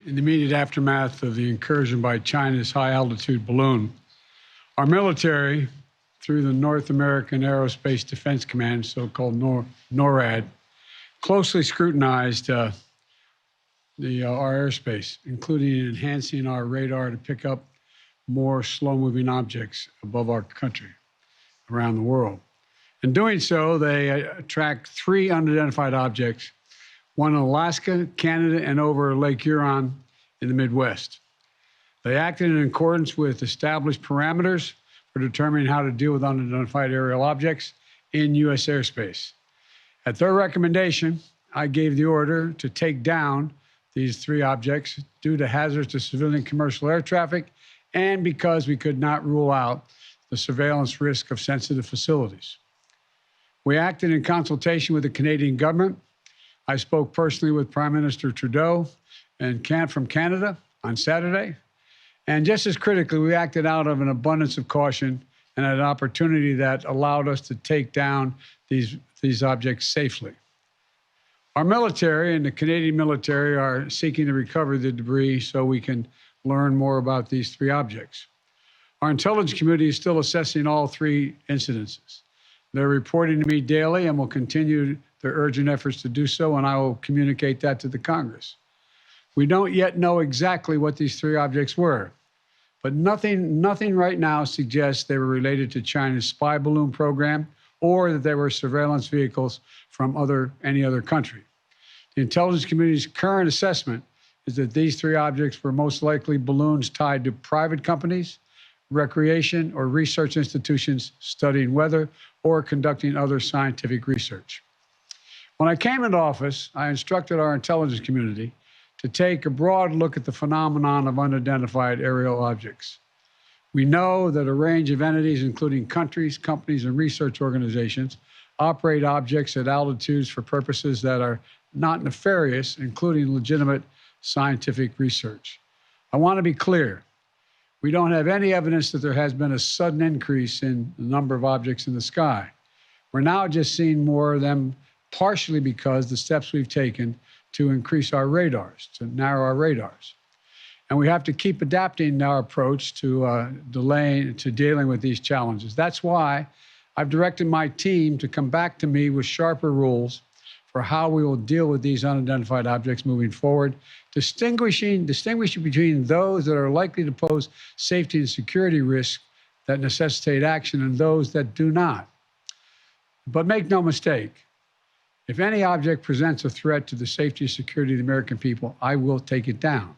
in the immediate aftermath of the incursion by China's high-altitude balloon, our military, through the North American Aerospace Defense Command, so-called NORAD, closely scrutinized our airspace, including enhancing our radar to pick up more slow-moving objects above our country, around the world. In doing so, they tracked 3 unidentified objects, one in Alaska, Canada, and over Lake Huron in the Midwest. They acted in accordance with established parameters for determining how to deal with unidentified aerial objects in U.S. airspace. At their recommendation, I gave the order to take down these 3 objects due to hazards to civilian commercial air traffic and because we could not rule out the surveillance risk of sensitive facilities. We acted in consultation with the Canadian government. I spoke personally with Prime Minister Trudeau from Canada on Saturday. And just as critically, we acted out of an abundance of caution and an opportunity that allowed us to take down these objects safely. Our military and the Canadian military are seeking to recover the debris so we can learn more about these 3 objects. Our intelligence community is still assessing all 3 incidences. They're reporting to me daily and will continue their urgent efforts to do so, and I will communicate that to the Congress. We don't yet know exactly what these 3 objects were, but nothing right now suggests they were related to China's spy balloon program or that they were surveillance vehicles from any other country. The intelligence community's current assessment is that these 3 objects were most likely balloons tied to private companies, recreation, or research institutions studying weather or conducting other scientific research. When I came into office, I instructed our intelligence community to take a broad look at the phenomenon of unidentified aerial objects. We know that a range of entities, including countries, companies, and research organizations, operate objects at altitudes for purposes that are not nefarious, including legitimate scientific research. I want to be clear. We don't have any evidence that there has been a sudden increase in the number of objects in the sky. We're now just seeing more of them, partially because the steps we've taken to increase our radars, to narrow our radars. And we have to keep adapting our approach to dealing with these challenges. That's why I've directed my team to come back to me with sharper rules for how we will deal with these unidentified objects moving forward, distinguishing between those that are likely to pose safety and security risks that necessitate action and those that do not. But make no mistake, if any object presents a threat to the safety and security of the American people, I will take it down.